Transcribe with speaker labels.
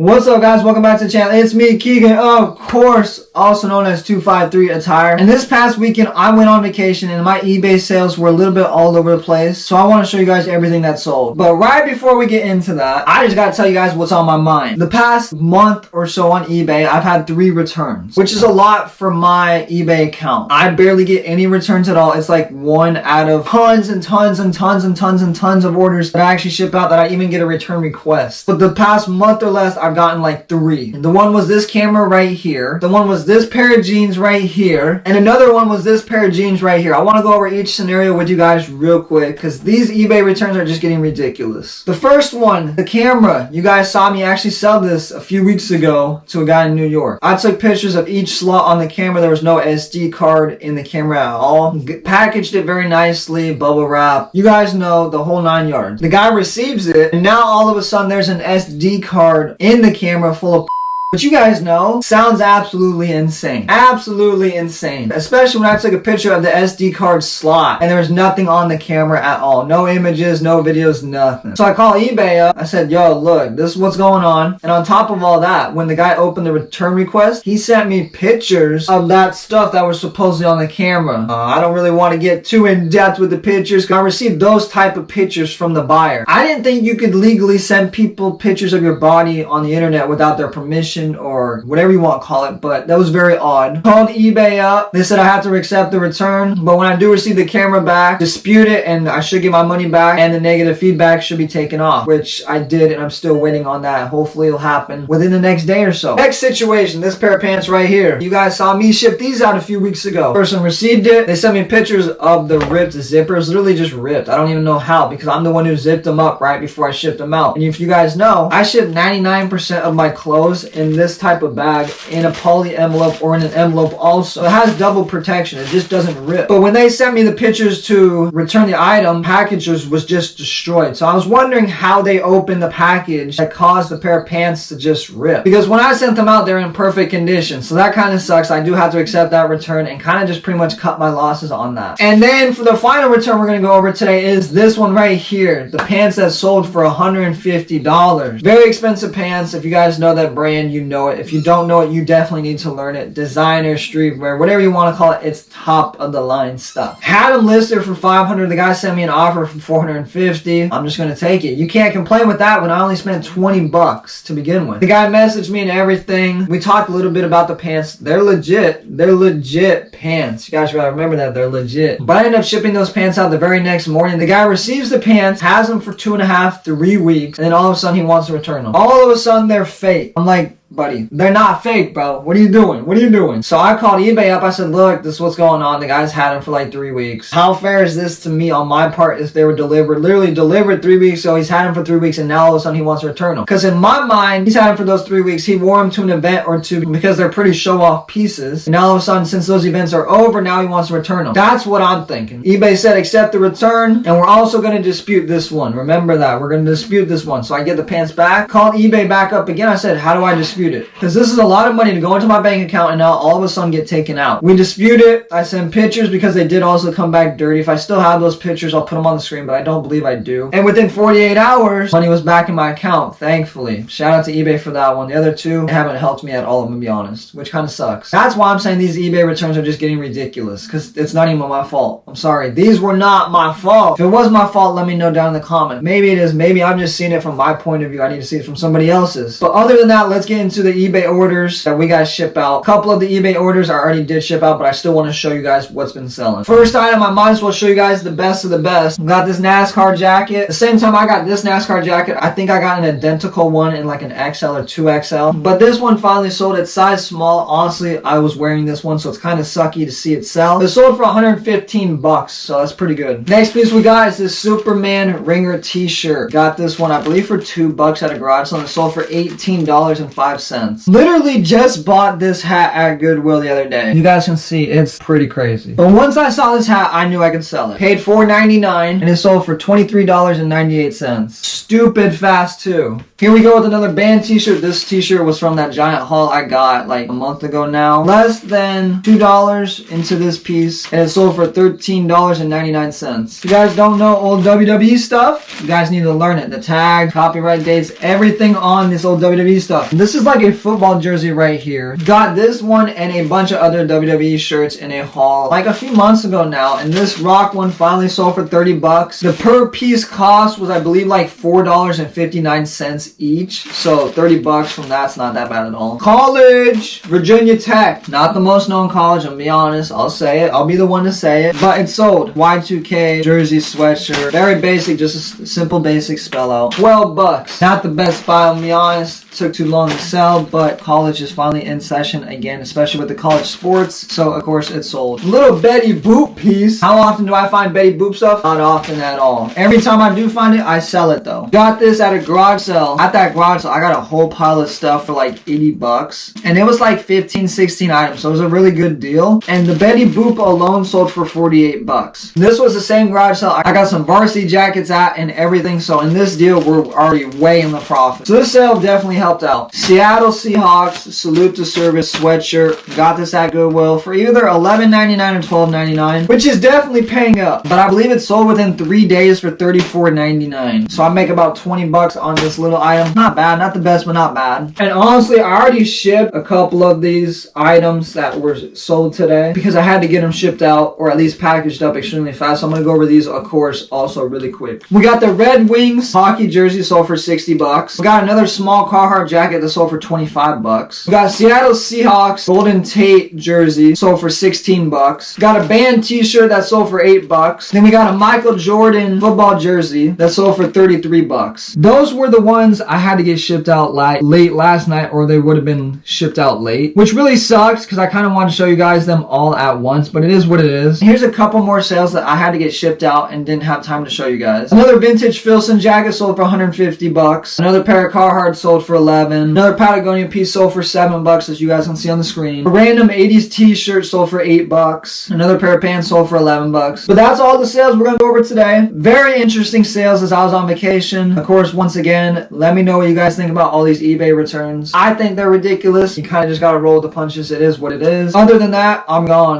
Speaker 1: What's up, guys? Welcome back to the channel. It's me, Kegan, of course, also known as 253 Attire. And this past weekend, I went on vacation and my eBay sales were a little bit all over the place. So I want to show you guys everything that sold. But right before we get into that, I just got to tell you guys what's on my mind. The past month or so on eBay, I've had 3 returns, which is a lot for my eBay account. I barely get any returns at all. It's like 1 out of tons and tons and tons and tons and tons of orders that I actually ship out that I even get a return request. But the past month or less, I've gotten like 3. And the one was this camera right here. The one was this pair of jeans right here. And another one was this pair of jeans right here. I want to go over each scenario with you guys real quick because these eBay returns are just getting ridiculous. The first one, the camera. You guys saw me actually sell this a few weeks ago to a guy in New York. I took pictures of each slot on the camera. There was no SD card in the camera at all. Packaged it very nicely, bubble wrap. You guys know the whole 9 yards. The guy receives it and now all of a sudden there's an SD card in the camera full of which you guys know sounds absolutely insane. Absolutely insane. Especially when I took a picture of the SD card slot and there was nothing on the camera at all. No images, no videos, nothing. So I call eBay up. I said, yo, look, this is what's going on. And on top of all that, when the guy opened the return request, he sent me pictures of that stuff that was supposedly on the camera. I don't really want to get too in depth with the pictures because I received those type of pictures from the buyer. I didn't think you could legally send people pictures of your body on the internet without their permission or whatever you want to call it, but that was very odd. Called eBay up. They said I have to accept the return, but when I do receive the camera back, dispute it and I should get my money back and the negative feedback should be taken off, which I did and I'm still waiting on that. Hopefully it'll happen within the next day or so. Next situation, this pair of pants right here. You guys saw me ship these out a few weeks ago. Person received it. They sent me pictures of the ripped zippers. Literally just ripped. I don't even know how because I'm the one who zipped them up right before I shipped them out. And if you guys know, I ship 99% of my clothes in this type of bag in a poly envelope or in an envelope also. It has double protection. It just doesn't rip. But when they sent me the pictures to return the item, packages was just destroyed. So I was wondering how they opened the package that caused the pair of pants to just rip. Because when I sent them out, they're in perfect condition. So that kind of sucks. I do have to accept that return and kind of just pretty much cut my losses on that. And then for the final return we're going to go over today is this one right here. The pants that sold for $150. Very expensive pants. If you guys know that brand, you know it. If you don't know it, you definitely need to learn it. Designer, streetwear, whatever you want to call it, it's top of the line stuff. Had them listed for $500. The guy sent me an offer for $450. I'm just going to take it. You can't complain with that when I only spent $20 to begin with. The guy messaged me and everything. We talked a little bit about the pants. They're legit. They're legit pants. You guys gotta remember that. They're legit. But I ended up shipping those pants out the very next morning. The guy receives the pants, has them for 2.5 to 3 weeks, and then all of a sudden he wants to return them. All of a sudden they're fake. I'm like, buddy, they're not fake, bro. What are you doing? What are you doing? So I called eBay up. I said, look, this is what's going on. The guy's had them for like 3 weeks. How fair is this to me on my part if they were literally delivered 3 weeks ago? He's had them for 3 weeks and now all of a sudden he wants to return them. Because in my mind, he's had them for those 3 weeks. He wore them to an event or two because they're pretty show-off pieces. And now all of a sudden, since those events are over, now he wants to return them. That's what I'm thinking. eBay said accept the return and we're also going to dispute this one. Remember that. We're going to dispute this one. So I get the pants back. Called eBay back up again. I said, how do I dispute it? Because this is a lot of money to go into my bank account and now all of a sudden get taken out. We dispute it. I send pictures because they did also come back dirty. If I still have those pictures, I'll put them on the screen, but I don't believe I do. And within 48 hours, money was back in my account, thankfully. Shout out to eBay for that one. The other 2 haven't helped me at all, I'm gonna be honest, which kind of sucks. That's why I'm saying these eBay returns are just getting ridiculous because it's not even my fault. I'm sorry. These were not my fault. If it was my fault, let me know down in the comment. Maybe it is. Maybe I'm just seeing it from my point of view. I need to see it from somebody else's. But other than that, let's get into the eBay orders that we got ship out. A couple of the eBay orders I already did ship out, but I still want to show you guys what's been selling. First item, I might as well show you guys the best of the best. Got this NASCAR jacket. The same time I got this NASCAR jacket, I think I got an identical one in like an XL or 2XL. But this one finally sold at size small. Honestly, I was wearing this one, so it's kind of sucky to see it sell. It sold for $115, so that's pretty good. Next piece we got is this Superman Ringer t-shirt. Got this one, I believe, for $2 at a garage sale. It sold for $18.05. cents. Literally just bought this hat at Goodwill the other day. You guys can see it's pretty crazy. But once I saw this hat, I knew I could sell it. Paid $4.99 and it sold for $23.98. Stupid fast too. Here we go with another band t-shirt. This t-shirt was from that giant haul I got like a month ago now. Less than $2 into this piece and it sold for $13.99. If you guys don't know old WWE stuff, you guys need to learn it. The tag, copyright dates, everything on this old WWE stuff. This is like a football jersey right here. Got this one and a bunch of other WWE shirts in a haul like a few months ago now, and this Rock one finally sold for 30 bucks. The per piece cost was I believe like $4.59 each, so 30 bucks from that's not that bad at all. College, Virginia Tech, not the most known college, I'll be honest, I'll say it, I'll be the one to say it, but it sold. Y2K jersey, sweatshirt, very basic, just a simple basic spell out. 12 bucks, not the best buy, I'll be honest, took too long to sell, but college is finally in session again, especially with the college sports, so of course it sold. Little Betty Boop piece. How often do I find Betty Boop stuff? Not often at all. Every time I do find it, I sell it though. Got this at a garage sale. At that garage sale, I got a whole pile of stuff for like 80 bucks, and it was like 15, 16 items, so it was a really good deal, and the Betty Boop alone sold for 48 bucks. This was the same garage sale I got some varsity jackets at and everything, so in this deal, we're already way in the profit. So this sale definitely helped out. Seattle Seahawks salute to service sweatshirt. Got this at Goodwill for either $11.99 or $12.99, which is definitely paying up, but I believe it sold within 3 days for $34.99. So I make about 20 bucks on this little item. Not bad, not the best, but not bad. And honestly, I already shipped a couple of these items that were sold today because I had to get them shipped out or at least packaged up extremely fast. So I'm gonna go over these, of course, also really quick. We got the Red Wings hockey jersey sold for 60 bucks. We got another small Carhartt jacket that sold for 25 bucks. We got Seattle Seahawks Golden Tate jersey sold for 16 bucks. Got a band t-shirt that sold for 8 bucks. Then we got a Michael Jordan football jersey that sold for 33 bucks. Those were the ones I had to get shipped out late last night, or they would have been shipped out late, which really sucks because I kind of want to show you guys them all at once, but it is what it is. Here's a couple more sales that I had to get shipped out and didn't have time to show you guys. Another vintage Filson jacket sold for 150 bucks. Another pair of Carhartt sold for 11. Another Patagonia piece sold for 7 bucks, as you guys can see on the screen. A random 80s t-shirt sold for 8 bucks. Another pair of pants sold for 11 bucks. But that's all the sales we're going to go over today. Very interesting sales as I was on vacation. Of course, once again, let me know what you guys think about all these eBay returns. I think they're ridiculous. You kind of just got to roll with the punches. It is what it is. Other than that, I'm gone.